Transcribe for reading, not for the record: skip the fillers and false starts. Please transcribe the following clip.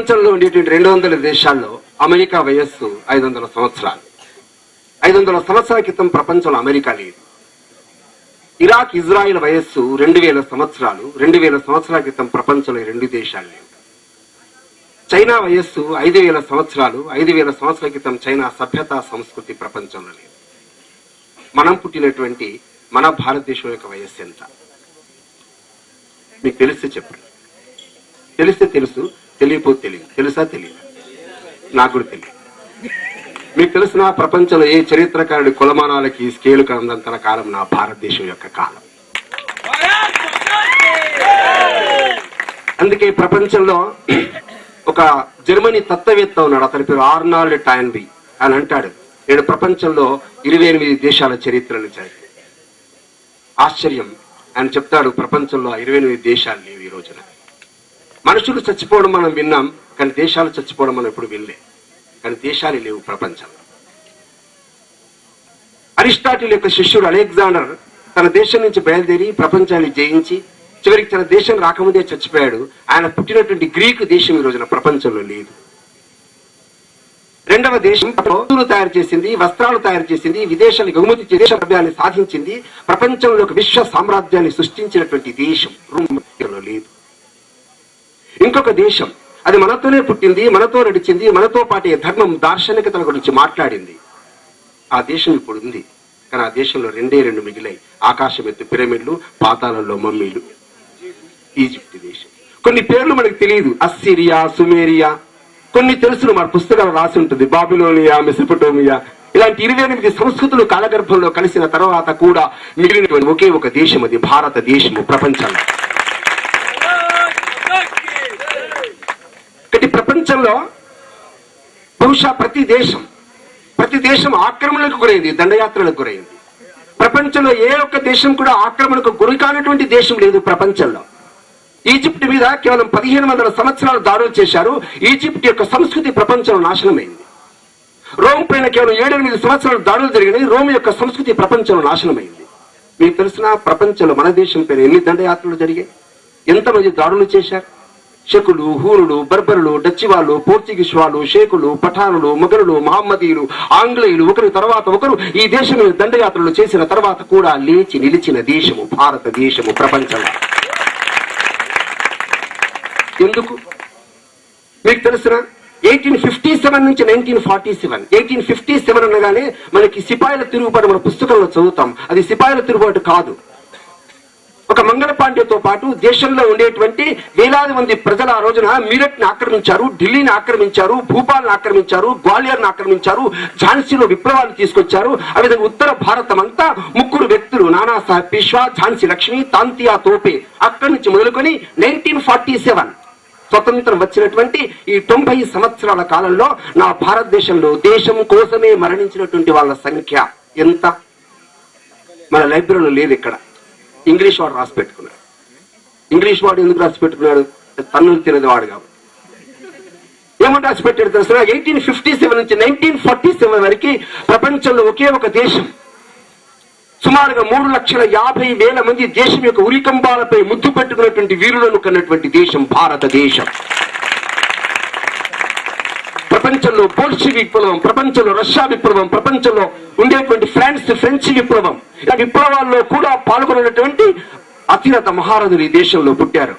ప్రపంచంలో ఉండేటువంటి 200 దేశాల్లో అమెరికా వయస్సు 500 సంవత్సరాలు. 500 సంవత్సరాల క్రితం ప్రపంచంలో అమెరికా లేదు. ఇరాక్, ఇజ్రాయిల్ వయస్సు 2000 సంవత్సరాలు. 2000 సంవత్సరాల క్రితం ప్రపంచంలో 2 దేశాలు లేవు. చైనా వయస్సు 5000 సంవత్సరాలు. 5000 సంవత్సరాల క్రితం చైనా సభ్యత, సంస్కృతి ప్రపంచంలో లేదు. మనం పుట్టినటువంటి మన భారతదేశం యొక్క వయస్సు ఎంత? మీకు తెలిస్తే చెప్పండి. తెలిస్తే తెలుసు, తెలియకపోతే తెలియదు. తెలుసా? తెలియదు. నాకు కూడా తెలియదు. మీకు తెలిసిన ప్రపంచంలో ఏ చరిత్రకారుడి కులమానాలకి స్కేలుకు అందంత కాలం నా భారతదేశం యొక్క కాలం. అందుకే ప్రపంచంలో ఒక జర్మనీ తత్వవేత్త ఉన్నాడు, అతని పేరు ఆర్నాల్డ్ టాయన్బీ. అని అంటాడు, నేను ప్రపంచంలో 28 దేశాల చరిత్రను చదివి ఆశ్చర్యం అని చెప్తాడు. ప్రపంచంలో 28 దేశాలు లేవు ఈ రోజున. మనుషులు చచ్చిపోవడం మనం విన్నాం, కానీ దేశాలు చచ్చిపోవడం మనం ఎప్పుడు వినలే. కానీ దేశాలు లేవు ప్రపంచంలో. అరిస్టాటిల్ యొక్క శిష్యుడు అలెగ్జాండర్ తన దేశం నుంచి బయలుదేరి ప్రపంచాన్ని జయించి చివరికి తన దేశం రాకముందే చచ్చిపోయాడు. ఆయన పుట్టినటువంటి గ్రీకు దేశం ఈ రోజున ప్రపంచంలో లేదు. రెండవ దేశం తయారు చేసింది, వస్త్రాలు తయారు చేసింది, విదేశాలకు ఎగుమతి చేసి దేశ ద్రవ్యాన్ని సాధించింది, ప్రపంచంలో ఒక విశ్వ సామ్రాజ్యాన్ని సృష్టించినటువంటి దేశం రూమ్లో లేదు. ఇంకొక దేశం, అది మనతోనే పుట్టింది, మనతో నడిచింది, మనతో పాటే ధర్మం, దార్శనికతల గురించి మాట్లాడింది. ఆ దేశం ఇప్పుడు ఉంది, కానీ ఆ దేశంలో 2 మిగిలాయి. ఆకాశం ఎత్తు పిరమిడ్లు, పాతాళంలో మమ్మీలు. ఈజిప్ట్ దేశం. కొన్ని పేర్లు మనకు తెలియదు, అస్సిరియా, సుమేరియా. కొన్ని తెలుసును, మన పుస్తకాలు రాసి ఉంటుంది, బాబిలోనియా, మెసొపొటేమియా. ఇలాంటి 28 సంస్కృతులు కాలగర్భంలో కలిసిన తర్వాత కూడా మిగిలినటువంటి ఒకే ఒక దేశం, అది భారతదేశము ప్రపంచంలో. ప్రపంచంలో బహుశా ప్రతి దేశం ఆక్రమణకు గురైంది, దండయాత్రలకు గురైంది. ప్రపంచంలో ఏ ఒక్క దేశం కూడా ఆక్రమణకు గురి కానటువంటి దేశం లేదు ప్రపంచంలో. ఈజిప్ట్ మీద కేవలం 1500 సంవత్సరాలు దాడులు చేశారు. ఈజిప్ట్ యొక్క సంస్కృతి ప్రపంచంలో నాశనమైంది. రోమ్ పైన కేవలం 7-8 సంవత్సరాలు దాడులు జరిగినాయి. రోమ్ యొక్క సంస్కృతి ప్రపంచంలో నాశనమైంది. మీకు తెలిసిన ప్రపంచంలో మన దేశం పైన ఎన్ని దండయాత్రలు జరిగాయి, ఎంతమంది దాడులు చేశారు. షకులు, హూరులు, బర్బరులు, డచ్చి వాళ్ళు, పోర్చుగీస్ వాళ్ళు, షేకులు, పఠానులు, మొఘలులు, మహమ్మదీయులు, ఆంగ్లేయులు ఒకరి తర్వాత ఒకరు ఈ దేశం దండయాత్రలు చేసిన తర్వాత కూడా లేచి నిలిచిన దేశము భారతదేశము ప్రపంచంలో. ఎందుకు మీకు తెలిసిన 1857 నుంచి 1947. 1857 అనగానే మనకి సిపాయిల తిరుగుబాటు మన పుస్తకంలో చదువుతాం. అది సిపాయిల తిరుగుబాటు కాదు. ఒక మంగళపాండేతో పాటు దేశంలో ఉండేటువంటి వేలాది మంది ప్రజలు ఆ రోజున మీరట్ ని ఆక్రమించారు, ఢిల్లీని ఆక్రమించారు, భూపాల్ని ఆక్రమించారు, గ్వాలియర్ని ఆక్రమించారు, ఝాన్సీలో విప్లవాలు తీసుకొచ్చారు. ఆ విధంగా ఉత్తర భారతం అంతా 3 వ్యక్తులు, నానాసాహెబ్ పేష్వా, ఝాన్సీ లక్ష్మి, తాంతియా తోపే, అక్కడి నుంచి మొదలుకొని 1947 స్వతంత్రం వచ్చినటువంటి ఈ 90 సంవత్సరాల కాలంలో నా భారతదేశంలో దేశం కోసమే మరణించినటువంటి వాళ్ళ సంఖ్య ఎంత? మన లైబ్రరీలో లేదు. ఇక్కడ ఇంగ్లీష్ వాడు రాసి పెట్టుకున్నాడు. ఇంగ్లీష్ వాడు ఎందుకు రాసి పెట్టుకున్నాడు? తన్నులు తినది వాడు కాబట్టి. ఏమని రాసి పెట్టాడు తెలుసు? 1857 నుంచి 1947 వరకు ప్రపంచంలో ఒకే ఒక దేశం, సుమారుగా 3,50,000 మంది దేశం యొక్క ఉరికంబాలపై ముద్దు పెట్టుకున్నటువంటి వీరులను కన్నటువంటి దేశం భారతదేశం. ప్రపంచంలో బోల్షివిక్ విప్లవం, ప్రపంచంలో రష్యా విప్లవం, ప్రపంచంలో ఉండేటువంటి ఫ్రెంచ్ విప్లవం, ఇలా విప్లవాల్లో కూడా పాల్గొన్నటువంటి అత్యున్నత మహారథులు ఈ దేశంలో పుట్టారు.